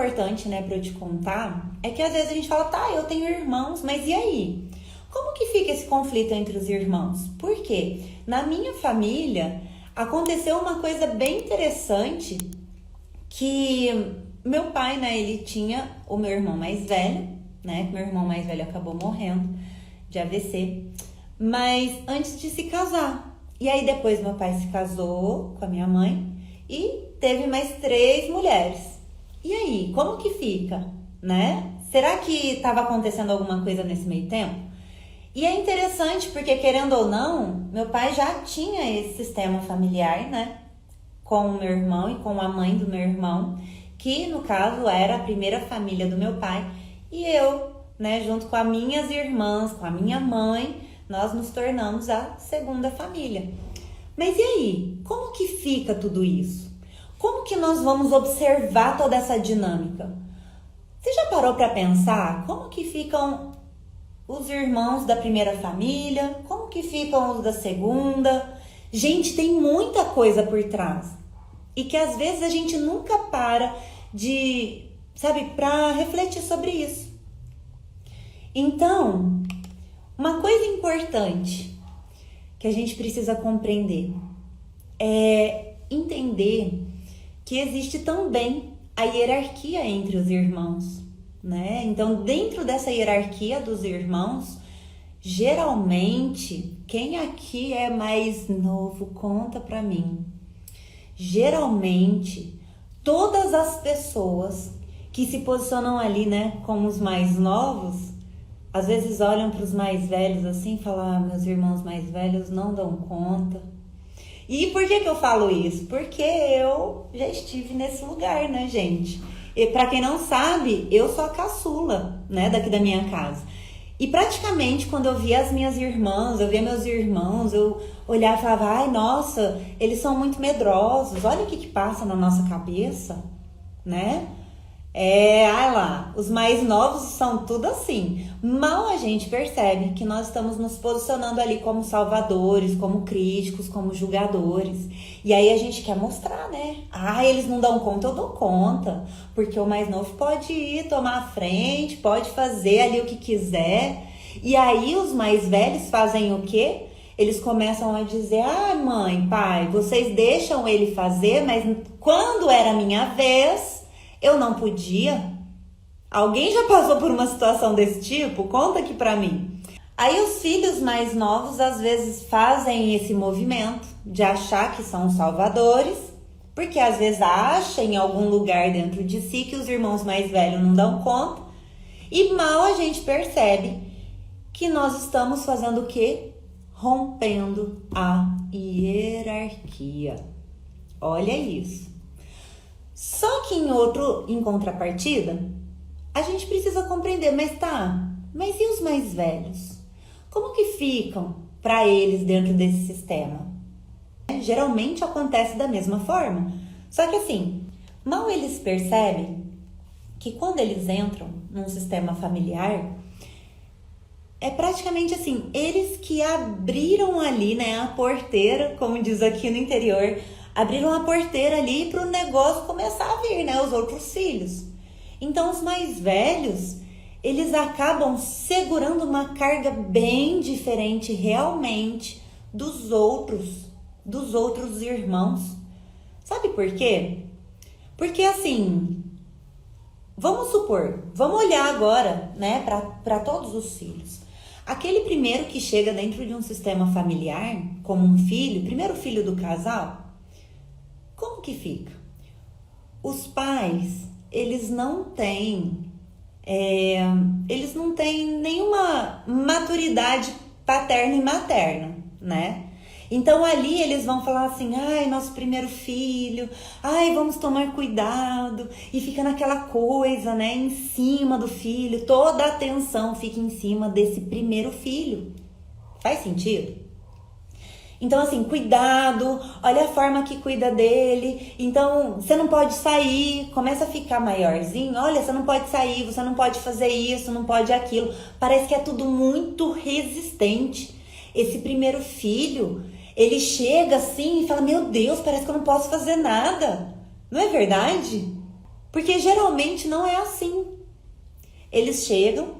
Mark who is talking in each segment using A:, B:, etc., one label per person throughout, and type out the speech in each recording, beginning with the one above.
A: importante, né, pra eu te contar, é que às vezes a gente fala, tá, eu tenho irmãos, mas e aí? Como que fica esse conflito entre os irmãos? Por quê? Na minha família, aconteceu uma coisa bem interessante, que meu pai, né, ele tinha o meu irmão mais velho, né, meu irmão mais velho acabou morrendo de AVC, mas antes de se casar. E aí depois meu pai se casou com a minha mãe e teve mais 3 mulheres. E aí, como que fica, né? Será que estava acontecendo alguma coisa nesse meio tempo? E é interessante porque, querendo ou não, meu pai já tinha esse sistema familiar, né? Com o meu irmão e com a mãe do meu irmão, que no caso era a primeira família do meu pai. E eu, né, junto com as minhas irmãs, com a minha mãe, nós nos tornamos a segunda família. Mas e aí? Como que fica tudo isso? Como que nós vamos observar toda essa dinâmica? Você já parou para pensar como que ficam os irmãos da primeira família? Como que ficam os da segunda? Gente, tem muita coisa por trás. E que às vezes a gente nunca para de, sabe, para refletir sobre isso. Então, uma coisa importante que a gente precisa compreender é entender que existe também a hierarquia entre os irmãos, né? Então, dentro dessa hierarquia dos irmãos, geralmente, quem aqui é mais novo, conta pra mim. Geralmente, todas as pessoas que se posicionam ali, né, como os mais novos, às vezes olham para os mais velhos assim e falam, meus irmãos mais velhos não dão conta. E por que eu falo isso? Porque eu já estive nesse lugar, né, gente? E para quem não sabe, eu sou a caçula, né, daqui da minha casa. E praticamente quando eu via as minhas irmãs, eu via meus irmãos, eu olhava e falava, ai, nossa, eles são muito medrosos, olha o que passa na nossa cabeça, né? Ai lá, os mais novos são tudo assim. Mal a gente percebe que nós estamos nos posicionando ali como salvadores, como críticos, como julgadores. E aí a gente quer mostrar, né? Ah, eles não dão conta, eu dou conta. Porque o mais novo pode ir tomar a frente, pode fazer ali o que quiser. E aí os mais velhos fazem o quê? Eles começam a dizer, ah, mãe, pai, vocês deixam ele fazer, mas quando era a minha vez, eu não podia. Alguém já passou por uma situação desse tipo? Conta aqui pra mim. Aí os filhos mais novos às vezes fazem esse movimento de achar que são salvadores, porque às vezes acham em algum lugar dentro de si que os irmãos mais velhos não dão conta. E mal a gente percebe que nós estamos fazendo o quê? Rompendo a hierarquia. Olha isso. Só que em contrapartida, a gente precisa compreender, mas e os mais velhos? Como que ficam para eles dentro desse sistema? Geralmente acontece da mesma forma, só que assim, mal eles percebem que quando eles entram num sistema familiar, é praticamente assim, eles que abriram ali, né, a porteira, como diz aqui no interior, abriram a porteira ali para o negócio começar a vir, né? Os outros filhos. Então, os mais velhos, eles acabam segurando uma carga bem diferente realmente dos outros irmãos. Sabe por quê? Porque assim, vamos olhar agora, né, para todos os filhos. Aquele primeiro que chega dentro de um sistema familiar, como um filho, primeiro filho do casal, como que fica? Os pais, eles não têm nenhuma maturidade paterna e materna, né? Então ali eles vão falar assim, ai, nosso primeiro filho, ai, vamos tomar cuidado, e fica naquela coisa, né, em cima do filho, toda a atenção fica em cima desse primeiro filho. Faz sentido? Então, assim, cuidado, olha a forma que cuida dele. Então, você não pode sair, começa a ficar maiorzinho. Olha, você não pode sair, você não pode fazer isso, não pode aquilo. Parece que é tudo muito resistente. Esse primeiro filho, ele chega assim e fala, meu Deus, parece que eu não posso fazer nada. Não é verdade? Porque geralmente não é assim. Eles chegam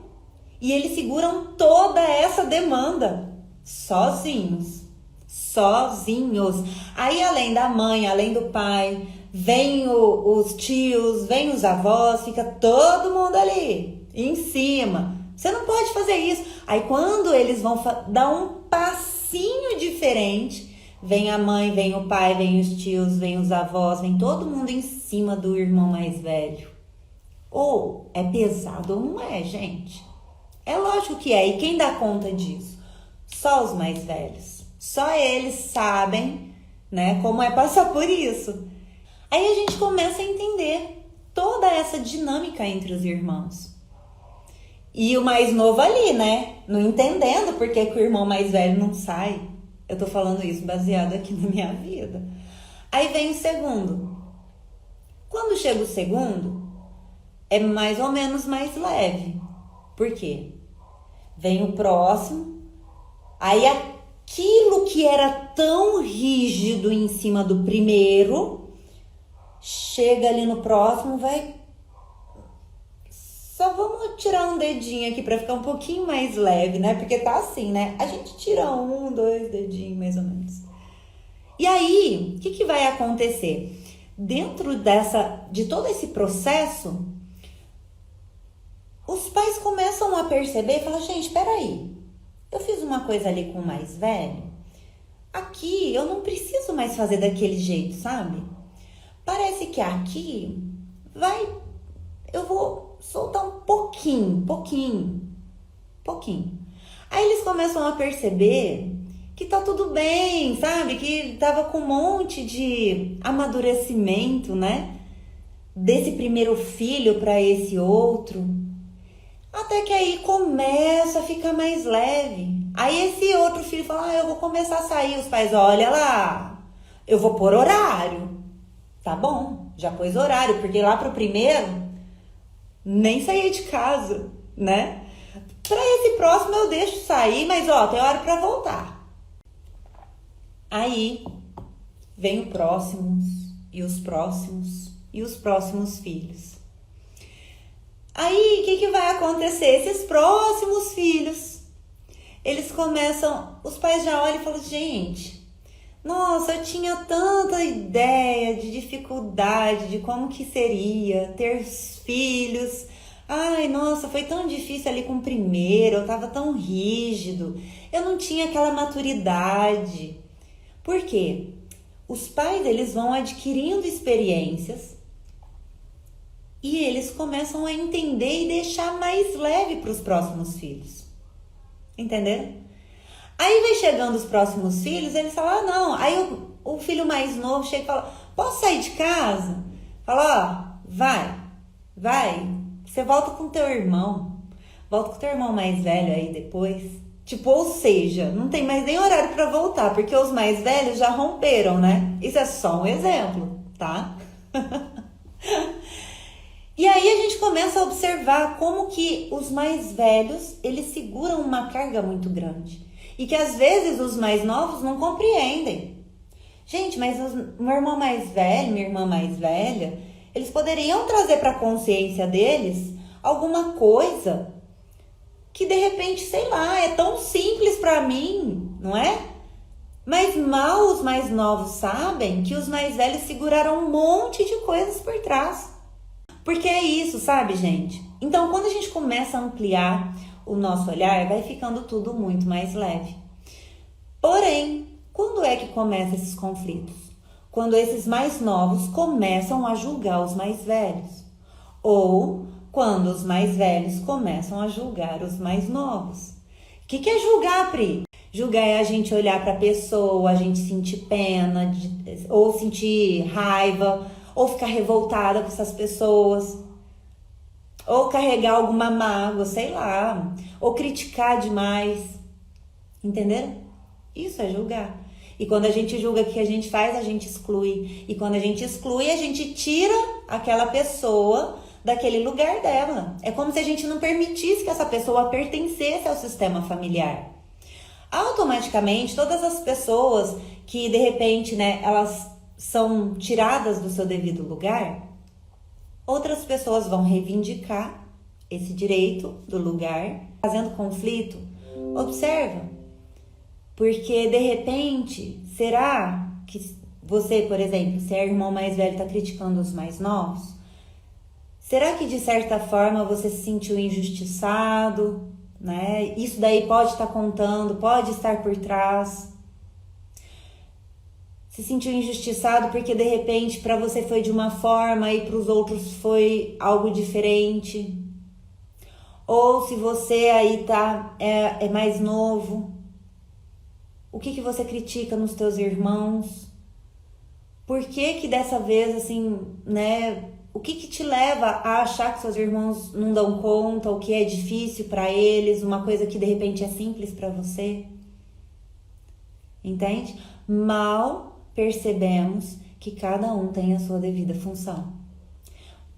A: e eles seguram toda essa demanda sozinhos. Sozinhos. Aí além da mãe, além do pai, vem os tios, vem os avós, fica todo mundo ali em cima. Você não pode fazer isso. Aí quando eles vão dar um passinho diferente, vem a mãe, vem o pai, vem os tios, vem os avós, vem todo mundo em cima do irmão mais velho. Ou é pesado ou não é, gente? É lógico que é. E quem dá conta disso? Só os mais velhos. Só eles sabem, né, como é passar por isso. Aí a gente começa a entender toda essa dinâmica entre os irmãos. E o mais novo ali, né? Não entendendo por que o irmão mais velho não sai. Eu tô falando isso baseado aqui na minha vida. Aí vem o segundo. Quando chega o segundo, é mais ou menos mais leve. Por quê? Vem o próximo. Aí aquilo que era tão rígido em cima do primeiro, chega ali no próximo, vai... Só vamos tirar um dedinho aqui para ficar um pouquinho mais leve, né? Porque tá assim, né? A gente tira 1, 2 dedinhos, mais ou menos. E aí, o que vai acontecer? Dentro de todo esse processo, os pais começam a perceber e falam, gente, peraí, eu fiz uma coisa ali com o mais velho, aqui eu não preciso mais fazer daquele jeito, sabe? Parece que aqui eu vou soltar um pouquinho. Aí eles começam a perceber que tá tudo bem, sabe? Que tava com um monte de amadurecimento, né? Desse primeiro filho para esse outro. Até que aí começa a ficar mais leve. Aí esse outro filho fala, eu vou começar a sair. Os pais, olha lá, eu vou pôr horário. Tá bom, já pôs horário, porque lá pro primeiro nem saía de casa, né? Pra esse próximo eu deixo sair, mas ó, tem hora pra voltar. Aí vem o próximos e os próximos e os próximos filhos. Aí o que vai acontecer? Esses próximos filhos, eles começam, os pais já olham e falam, gente, nossa, eu tinha tanta ideia de dificuldade, de como que seria ter filhos. Ai, nossa, foi tão difícil ali com o primeiro, eu tava tão rígido, eu não tinha aquela maturidade. Por quê? Os pais, eles vão adquirindo experiências e eles começam a entender e deixar mais leve para os próximos filhos. Entenderam? Aí vai chegando os próximos filhos, eles falam, não. Aí o filho mais novo chega e fala, posso sair de casa? Fala, ó, vai. Você volta com teu irmão. Volta com teu irmão mais velho aí depois. Tipo, ou seja, não tem mais nem horário para voltar, porque os mais velhos já romperam, né? Isso é só um exemplo, tá? E aí a gente começa a observar como que os mais velhos, eles seguram uma carga muito grande. E que às vezes os mais novos não compreendem. Gente, mas meu irmão mais velho, minha irmã mais velha, eles poderiam trazer para a consciência deles alguma coisa que de repente, sei lá, é tão simples para mim, não é? Mas mal os mais novos sabem que os mais velhos seguraram um monte de coisas por trás. Porque é isso, sabe, gente? Então, quando a gente começa a ampliar o nosso olhar, vai ficando tudo muito mais leve. Porém, quando é que começam esses conflitos? Quando esses mais novos começam a julgar os mais velhos. Ou quando os mais velhos começam a julgar os mais novos. O que é julgar, Pri? Julgar é a gente olhar para a pessoa, a gente sentir pena, ou sentir raiva, ou ficar revoltada com essas pessoas, ou carregar alguma mágoa, sei lá, ou criticar demais. Entenderam? Isso é julgar. E quando a gente julga, o que a gente faz? A gente exclui. E quando a gente exclui, a gente tira aquela pessoa daquele lugar dela. É como se a gente não permitisse que essa pessoa pertencesse ao sistema familiar. Automaticamente, todas as pessoas que, de repente, né, elas são tiradas do seu devido lugar, Outras pessoas vão reivindicar esse direito do lugar, fazendo conflito. Observa, porque de repente, será que você, por exemplo, se é irmão mais velho, está criticando os mais novos? Será que de certa forma você se sentiu injustiçado, né? Isso daí pode estar contando, pode estar por trás. Se sentiu injustiçado porque de repente para você foi de uma forma e para os outros foi algo diferente. Ou se você aí é mais novo, o que você critica nos teus irmãos? Por que dessa vez, assim, né? O que te leva a achar que seus irmãos não dão conta, o que é difícil para eles, uma coisa que de repente é simples para você? Entende? Mal percebemos que cada um tem a sua devida função.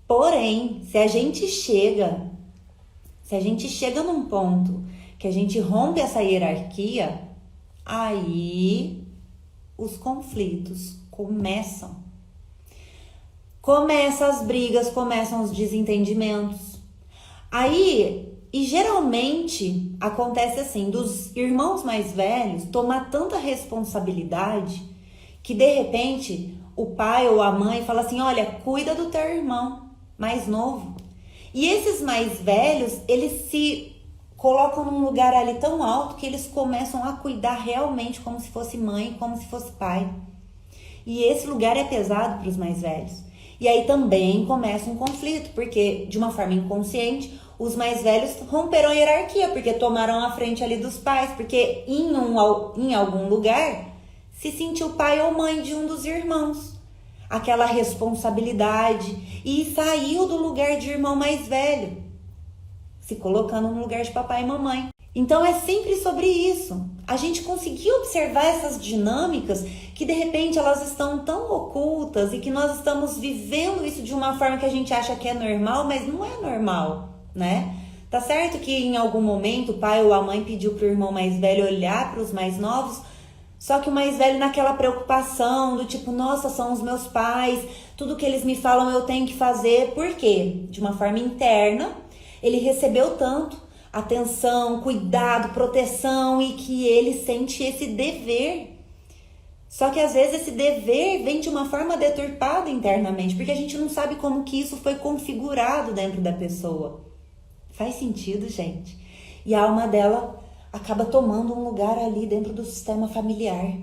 A: Porém, se a gente chega num ponto que a gente rompe essa hierarquia, aí os conflitos começam as brigas, começam os desentendimentos. Aí, e geralmente acontece assim, dos irmãos mais velhos tomar tanta responsabilidade que de repente o pai ou a mãe fala assim, olha, cuida do teu irmão mais novo. E esses mais velhos, eles se colocam num lugar ali tão alto que eles começam a cuidar realmente como se fosse mãe, como se fosse pai. E esse lugar é pesado para os mais velhos. E aí também começa um conflito, porque de uma forma inconsciente, os mais velhos romperam a hierarquia, porque tomaram a frente ali dos pais, porque em algum lugar se sentiu pai ou mãe de um dos irmãos. Aquela responsabilidade e saiu do lugar de irmão mais velho, se colocando no lugar de papai e mamãe. Então é sempre sobre isso. A gente conseguir observar essas dinâmicas que de repente elas estão tão ocultas e que nós estamos vivendo isso de uma forma que a gente acha que é normal, mas não é normal, né? Tá certo que em algum momento o pai ou a mãe pediu pro irmão mais velho olhar para os mais novos, só que o mais velho naquela preocupação do tipo, nossa, são os meus pais, tudo que eles me falam eu tenho que fazer. Por quê? De uma forma interna, ele recebeu tanto atenção, cuidado, proteção e que ele sente esse dever. Só que às vezes esse dever vem de uma forma deturpada internamente, porque a gente não sabe como que isso foi configurado dentro da pessoa. Faz sentido, gente? E a alma dela acaba tomando um lugar ali dentro do sistema familiar.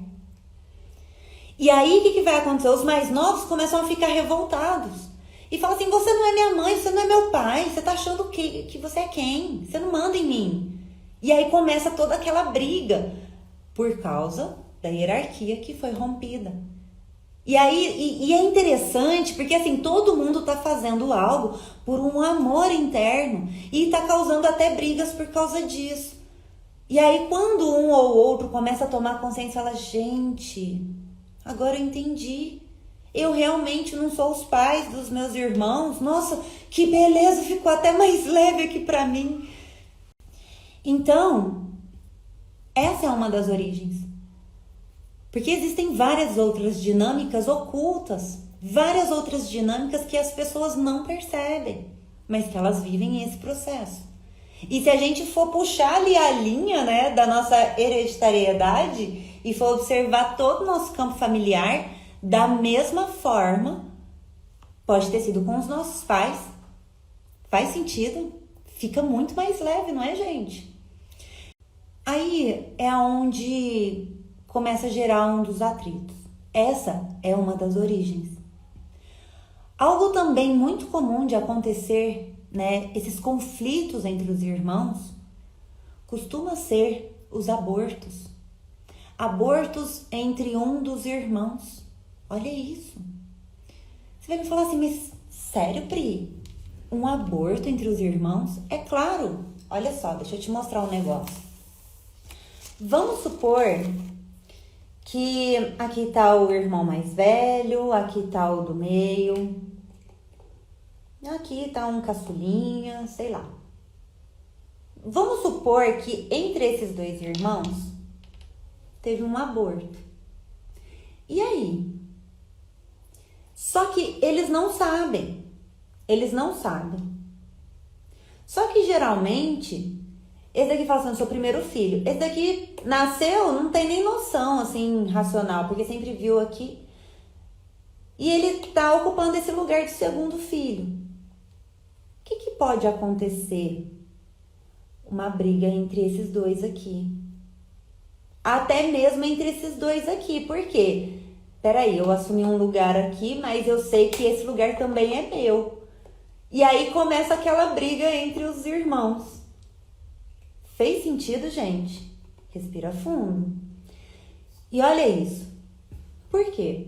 A: E aí o que vai acontecer? Os mais novos começam a ficar revoltados. E fala assim, você não é minha mãe, você não é meu pai, você tá achando que você é quem? Você não manda em mim. E aí começa toda aquela briga por causa da hierarquia que foi rompida. E aí e é interessante porque assim, todo mundo tá fazendo algo por um amor interno e tá causando até brigas por causa disso. E aí quando um ou outro começa a tomar consciência, fala, gente, agora eu entendi. Eu realmente não sou os pais dos meus irmãos. Nossa, que beleza, ficou até mais leve aqui pra mim. Então, essa é uma das origens. Porque existem várias outras dinâmicas ocultas, várias outras dinâmicas que as pessoas não percebem, mas que elas vivem esse processo. E se a gente for puxar ali a linha, né, da nossa hereditariedade e for observar todo o nosso campo familiar, da mesma forma, pode ter sido com os nossos pais. Faz sentido? Fica muito mais leve, não é, gente? Aí é onde começa a gerar um dos atritos. Essa é uma das origens. Algo também muito comum de acontecer, né, esses conflitos entre os irmãos, costuma ser os abortos. Abortos entre um dos irmãos. Olha isso. Você vai me falar assim, mas sério, Pri? Um aborto entre os irmãos? É claro. Olha só, deixa eu te mostrar um negócio. Vamos supor que aqui tá o irmão mais velho, aqui tá o do meio, aqui tá um caçulinha, sei lá. Vamos supor que entre esses dois irmãos teve um aborto. E aí? Só que eles não sabem. Eles não sabem. Só que geralmente, esse daqui fala assim, seu primeiro filho. Esse daqui nasceu, não tem nem noção, assim, racional, porque sempre viu aqui. E ele tá ocupando esse lugar de segundo filho. O que pode acontecer? Uma briga entre esses dois aqui. Até mesmo entre esses dois aqui. Por quê? Peraí, eu assumi um lugar aqui, mas eu sei que esse lugar também é meu. E aí começa aquela briga entre os irmãos. Fez sentido, gente? Respira fundo. E olha isso. Por quê?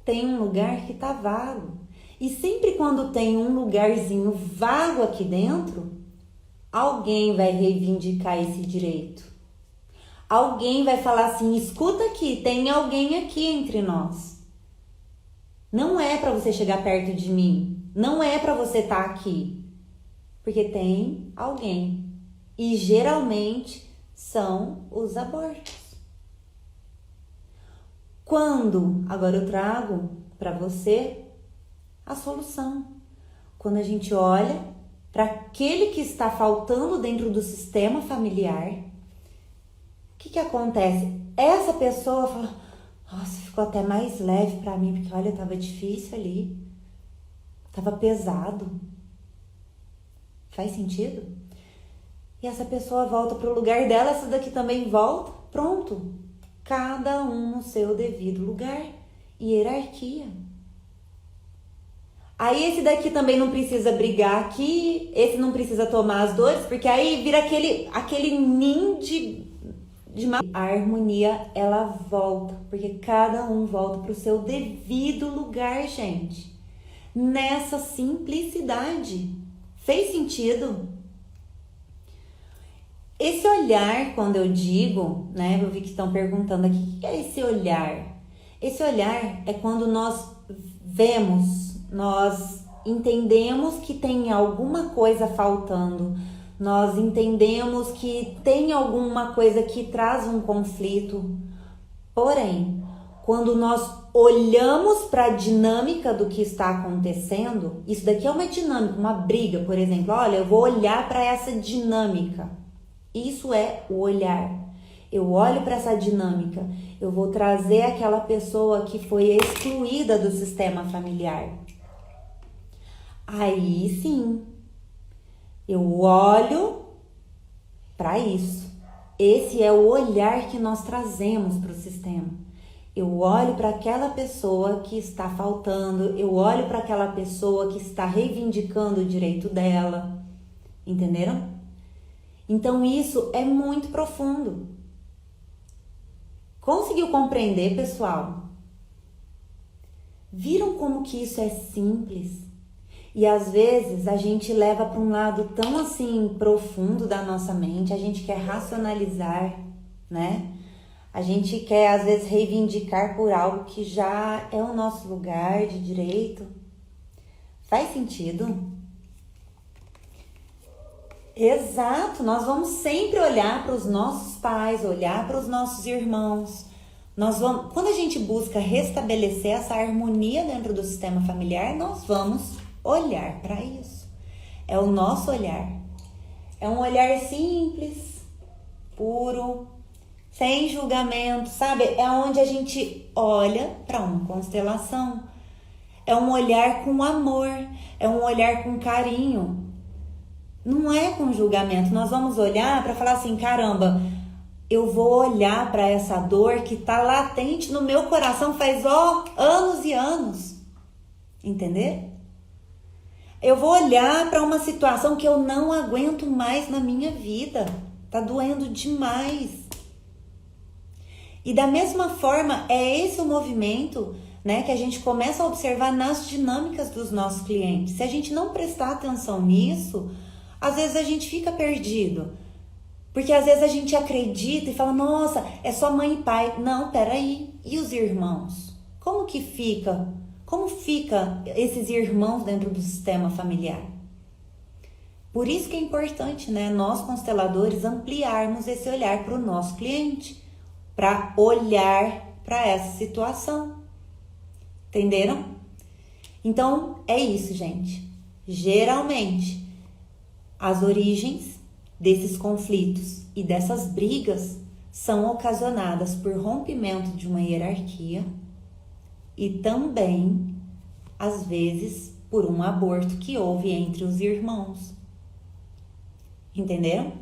A: Tem um lugar que tá vago. E sempre quando tem um lugarzinho vago aqui dentro, alguém vai reivindicar esse direito. Alguém vai falar assim, escuta aqui, tem alguém aqui entre nós. Não é para você chegar perto de mim. Não é para você estar aqui. Porque tem alguém. E geralmente são os abortos. Quando, agora eu trago para você a solução. Quando a gente olha para aquele que está faltando dentro do sistema familiar, o que acontece? Essa pessoa fala, nossa, ficou até mais leve para mim, porque olha, tava difícil ali, tava pesado. Faz sentido? E essa pessoa volta pro lugar dela, essa daqui também volta, pronto. Cada um no seu devido lugar. Hierarquia. Aí esse daqui também não precisa brigar aqui, esse não precisa tomar as dores, porque aí vira aquele ninho de a harmonia, ela volta, porque cada um volta pro seu devido lugar, gente. Nessa simplicidade. Fez sentido? Esse olhar, quando eu digo, né, eu vi que estão perguntando aqui, o que é esse olhar? Esse olhar é quando nós vemos, nós entendemos que tem alguma coisa faltando, nós entendemos que tem alguma coisa que traz um conflito. Porém, quando nós olhamos para a dinâmica do que está acontecendo, isso daqui é uma dinâmica, uma briga, por exemplo. Olha, eu vou olhar para essa dinâmica. Isso é o olhar. Eu olho para essa dinâmica. Eu vou trazer aquela pessoa que foi excluída do sistema familiar. Aí sim, eu olho para isso. Esse é o olhar que nós trazemos para o sistema. Eu olho para aquela pessoa que está faltando. Eu olho para aquela pessoa que está reivindicando o direito dela. Entenderam? Então isso é muito profundo. Conseguiu compreender, pessoal? Viram como que isso é simples? E às vezes a gente leva para um lado tão assim profundo da nossa mente, a gente quer racionalizar, né? A gente quer às vezes reivindicar por algo que já é o nosso lugar de direito. Faz sentido? Exato, nós vamos sempre olhar para os nossos pais, olhar para os nossos irmãos. Quando a gente busca restabelecer essa harmonia dentro do sistema familiar, nós vamos olhar para isso. É o nosso olhar. É um olhar simples, puro, sem julgamento, sabe? É onde a gente olha para uma constelação. É um olhar com amor, é um olhar com carinho. Não é com julgamento. Nós vamos olhar para falar assim, caramba, eu vou olhar para essa dor que está latente no meu coração faz anos e anos. Entender? Eu vou olhar para uma situação que eu não aguento mais na minha vida. Tá doendo demais. E da mesma forma, é esse o movimento, né, que a gente começa a observar nas dinâmicas dos nossos clientes. Se a gente não prestar atenção nisso, às vezes a gente fica perdido. Porque às vezes a gente acredita e fala, nossa, é só mãe e pai. Não, peraí. E os irmãos? Como que fica? Como fica esses irmãos dentro do sistema familiar? Por isso que é importante, né, nós consteladores ampliarmos esse olhar para o nosso cliente, para olhar para essa situação. Entenderam? Então, é isso, gente. Geralmente, as origens desses conflitos e dessas brigas são ocasionadas por rompimento de uma hierarquia e também, às vezes, por um aborto que houve entre os irmãos. Entenderam?